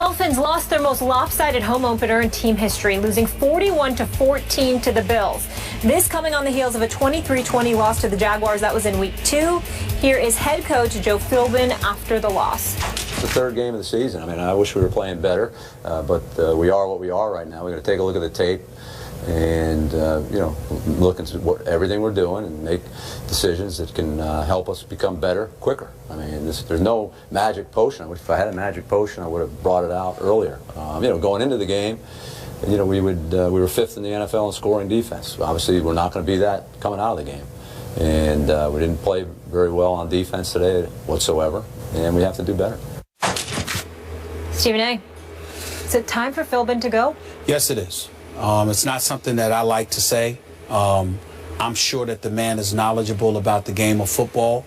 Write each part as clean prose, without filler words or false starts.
Dolphins lost their most lopsided home opener in team history, losing 41-14 to the Bills. This coming on the heels of a 23-20 loss to the Jaguars. That was in week 2. Here is head coach Joe Philbin after the loss. It's the third game of the season. I mean, I wish we were playing better, but we are what we are right now. We're going to take a look at the tape and look into everything we're doing and make decisions that can help us become better quicker. I mean, there's no magic potion. If I had a magic potion, I would have brought it out earlier. Going into the game, we were 5th in the NFL in scoring defense. Obviously, we're not going to be that coming out of the game, and we didn't play very well on defense today whatsoever, and we have to do better. Stephen A., is it time for Philbin to go? Yes, it is. It's not something that I like to say. I'm sure that the man is knowledgeable about the game of football.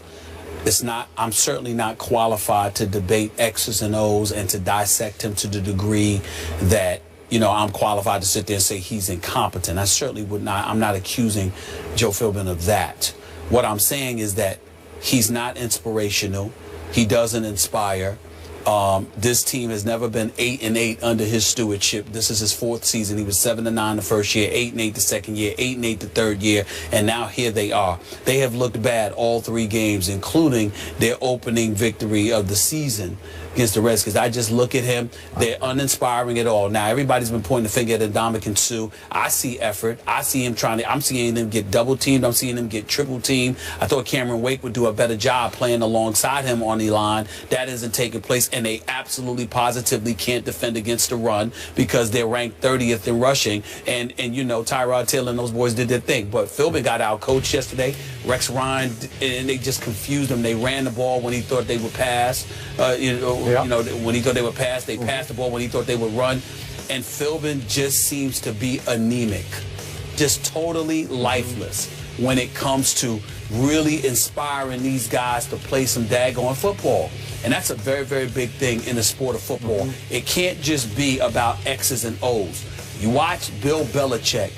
I'm certainly not qualified to debate X's and O's and to dissect him to the degree that, I'm qualified to sit there and say he's incompetent. I certainly would not. I'm not accusing Joe Philbin of that. What I'm saying is that he's not inspirational. He doesn't inspire. This team has never been 8-8 under his stewardship. This is his 4th season. He was 7-9 the first year, 8-8 the second year, 8-8 the third year, and now here they are. They have looked bad all 3 games, including their opening victory of the season against the Redskins. I just look at him. They're uninspiring at all. Now, everybody's been pointing the finger at Ndamukong Suh. I see effort. I see him I'm seeing him get double-teamed. I'm seeing him get triple-teamed. I thought Cameron Wake would do a better job playing alongside him on the line. That isn't taking place, and they absolutely positively can't defend against the run because they're ranked 30th in rushing. And Tyrod Taylor and those boys did their thing. But Philbin got out-coached yesterday. Rex Ryan, and they just confused him. They ran the ball when he thought they would pass. When he thought they would pass, they passed the ball when he thought they would run. And Philbin just seems to be anemic, just totally lifeless when it comes to really inspiring these guys to play some daggone football. And that's a very, very big thing in the sport of football. It can't just be about X's and O's. You watch Bill Belichick.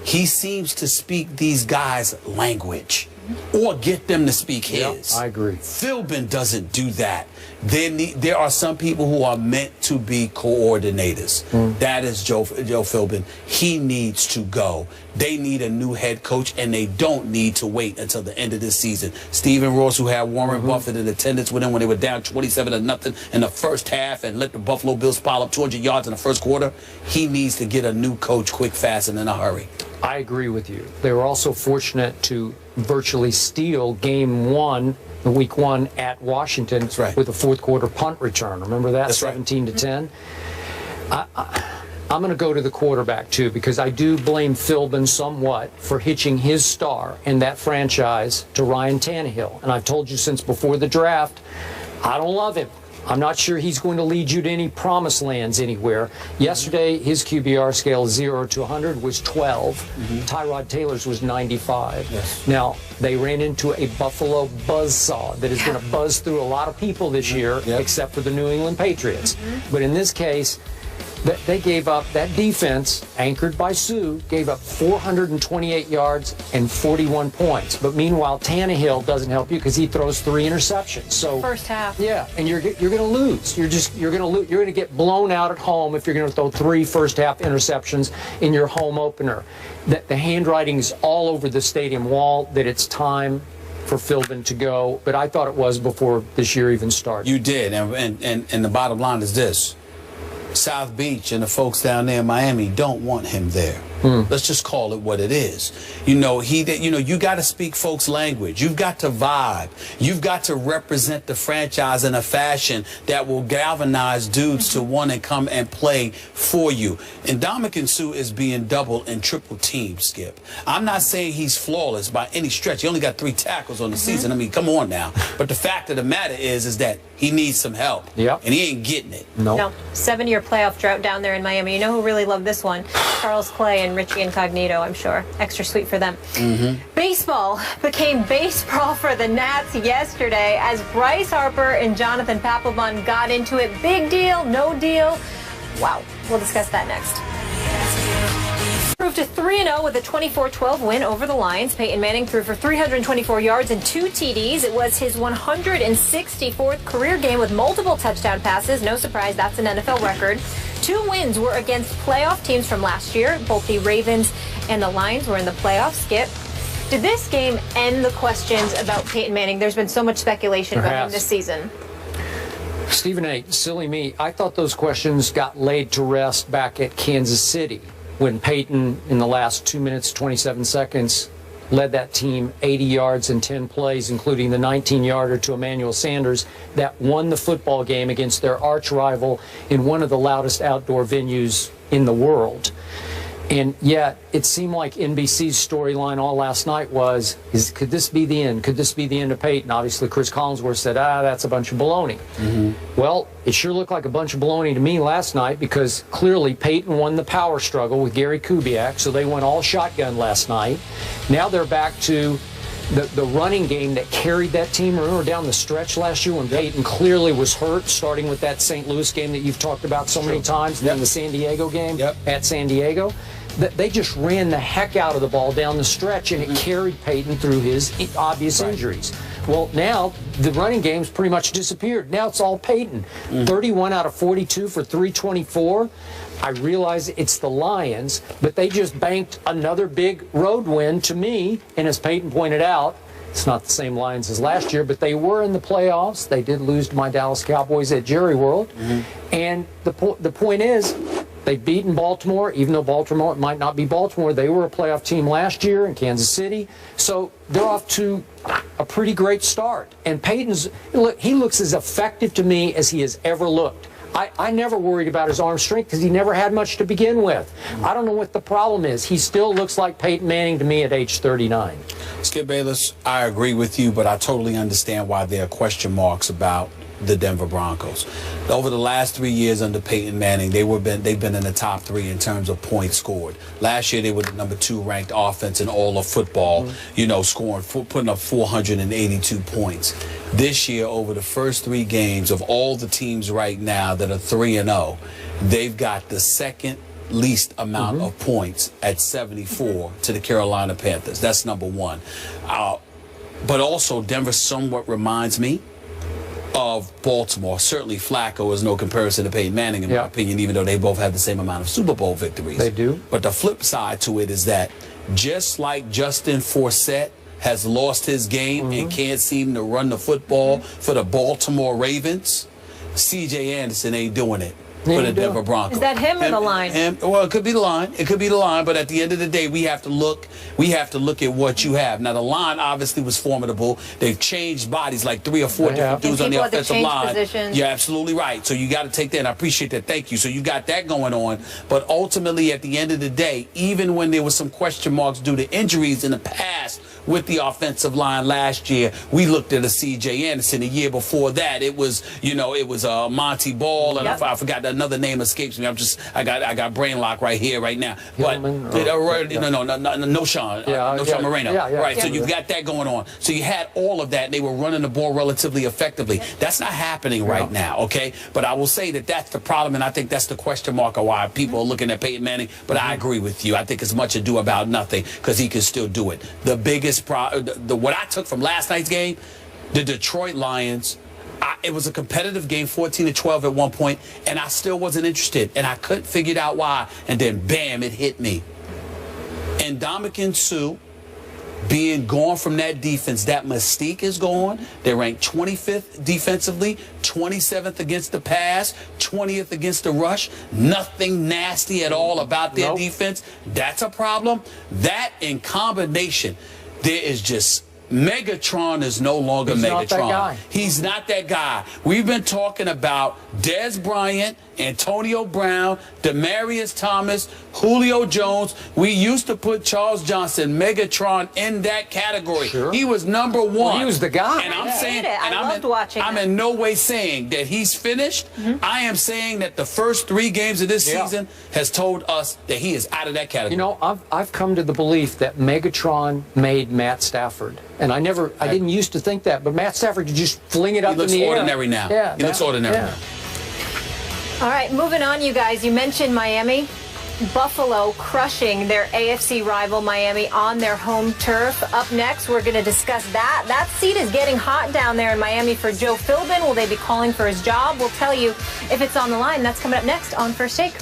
He seems to speak these guys' language or get them to speak his. I agree. Philbin doesn't do that. There are some people who are meant to be coordinators. That is Joe Philbin. He needs to go. They need a new head coach, and they don't need to wait until the end of this season. Stephen Ross, who had Warren Buffett in attendance with him when they were down 27-0 in the first half and let the Buffalo Bills pile up 200 yards in the first quarter, he needs to get a new coach quick, fast, and in a hurry. I agree with you. They were also fortunate to virtually steal game 1, week 1 at Washington with a 4th quarter punt return. Remember that? 17-10. I'm going to go to the quarterback too, because I do blame Philbin somewhat for hitching his star and that franchise to Ryan Tannehill. And I've told you since before the draft, I don't love him. I'm not sure he's going to lead you to any promised lands anywhere. Yesterday, his QBR scale 0 to 100 was 12. Tyrod Taylor's was 95. Yes. Now, they ran into a Buffalo buzzsaw that is going to buzz through a lot of people this year, except for the New England Patriots. But in this case, they gave up, that defense, anchored by Suh, gave up 428 yards and 41 points. But meanwhile, Tannehill doesn't help you because he throws 3 interceptions. So first half. Yeah, and you're going to lose. You're going to get blown out at home if you're going to throw 3 first half interceptions in your home opener. The handwriting is all over the stadium wall that it's time for Philbin to go. But I thought it was before this year even started. You did, and the bottom line is this. South Beach and the folks down there in Miami don't want him there. Let's just call it what it is. You got to speak folks' language. You've got to vibe. You've got to represent the franchise in a fashion that will galvanize dudes to want to come and play for you. And Ndamukong Suh is being double and triple teamed, Skip. I'm not saying he's flawless by any stretch. He only got 3 tackles on the season. I mean, come on now. But the fact of the matter is that he needs some help. And he ain't getting it. No. 7-year playoff drought down there in Miami. You know who really loved this one? Charles Clay and Richie Incognito, I'm sure. Extra sweet for them. Baseball became baseball for the Nats yesterday as Bryce Harper and Jonathan Papelbon got into it. Big deal, no deal. Wow. We'll discuss that next. Improved to 3-0 with a 24-12 win over the Lions. Peyton Manning threw for 324 yards and 2 TDs. It was his 164th career game with multiple touchdown passes. No surprise, that's an NFL record. 2 wins were against playoff teams from last year. Both the Ravens and the Lions were in the playoffs. Skip, did this game end the questions about Peyton Manning? There's been so much speculation about him this season. Stephen A., silly me, I thought those questions got laid to rest back at Kansas City when Peyton, in the last 2 minutes, 27 seconds, led that team 80 yards in 10 plays, including the 19-yarder to Emmanuel Sanders that won the football game against their arch rival in one of the loudest outdoor venues in the world. And yet, it seemed like NBC's storyline all last night was, could this be the end? Could this be the end of Peyton? Obviously, Chris Collinsworth said, that's a bunch of baloney. Well, it sure looked like a bunch of baloney to me last night because clearly Peyton won the power struggle with Gary Kubiak, so they went all shotgun last night. Now they're back to the running game that carried that team. Remember down the stretch last year when Peyton clearly was hurt, starting with that St. Louis game that you've talked about so many times, and then the San Diego game at San Diego. They just ran the heck out of the ball down the stretch, and it carried Peyton through his obvious injuries. Well, now the running game's pretty much disappeared. Now it's all Peyton. 31 out of 42 for 324. I realize it's the Lions, but they just banked another big road win to me. And as Peyton pointed out, it's not the same Lions as last year, but they were in the playoffs. They did lose to my Dallas Cowboys at Jerry World. And the point is, they've beaten Baltimore, even though Baltimore might not be Baltimore. They were a playoff team last year in Kansas City. So they're off to a pretty great start. And Peyton's, look, he looks as effective to me as he has ever looked. I never worried about his arm strength because he never had much to begin with. I don't know what the problem is. He still looks like Peyton Manning to me at age 39. Skip Bayless, I agree with you, but I totally understand why there are question marks about the Denver Broncos. Over the last 3 years under Peyton Manning, they've been in the top 3 in terms of points scored. Last year, they were the #2 ranked offense in all of football, putting up 482 points. This year, over the first 3 games of all the teams right now that are 3-0, they've got the second least amount of points at 74 to the Carolina Panthers. That's number 1. But also, Denver somewhat reminds me of Baltimore. Certainly Flacco is no comparison to Peyton Manning in my opinion, even though they both have the same amount of Super Bowl victories. They do. But the flip side to it is that just like Justin Forsett has lost his game and can't seem to run the football for the Baltimore Ravens, C.J. Anderson ain't doing it for the Denver Broncos. Is that him or the line? Well, it could be the line. It could be the line. But at the end of the day, we have to look. We have to look at what you have. Now, the line obviously was formidable. They've changed bodies, like 3 or 4 different dudes on the offensive line. Positions. You're absolutely right. So you got to take that. And I appreciate that. Thank you. So you got that going on. But ultimately, at the end of the day, even when there was some question marks due to injuries in the past with the offensive line last year, we looked at a C.J. Anderson. The year before that, it was Monty Ball, and I forgot another name escapes me. I got brain lock right here, right now. But no Sean Moreno. Right. So you've got that going on. So you had all of that. And they were running the ball relatively effectively. That's not happening right now. Okay. But I will say that that's the problem, and I think that's the question mark of why people are looking at Peyton Manning. But I agree with you. I think it's much ado about nothing because he can still do it. The biggest what I took from last night's game, the Detroit Lions. It was a competitive game, 14-12 at one point, and I still wasn't interested, and I couldn't figure out why. And then, bam, it hit me. And Ndamukong Suh being gone from that defense, that mystique is gone. They're ranked 25th defensively, 27th against the pass, 20th against the rush. Nothing nasty at all about their defense. That's a problem. That in combination, there is just... Megatron is no longer Megatron. Not that guy. He's not that guy. We've been talking about Dez Bryant, Antonio Brown, Demaryius Thomas, Julio Jones. We used to put Charles Johnson, Megatron, in that category. Sure. He was number 1. Well, he was the guy. And I'm saying, I loved watching I'm in no way saying that he's finished. I am saying that the first 3 games of this season has told us that he is out of that category. You know, I've come to the belief that Megatron made Matt Stafford. And I didn't used to think that, but Matt Stafford could just fling it up in the air. He looks ordinary now. Yeah, he looks ordinary now. All right, moving on, you guys. You mentioned Miami. Buffalo crushing their AFC rival Miami on their home turf. Up next, we're going to discuss that. That seat is getting hot down there in Miami for Joe Philbin. Will they be calling for his job? We'll tell you if it's on the line. That's coming up next on First Take.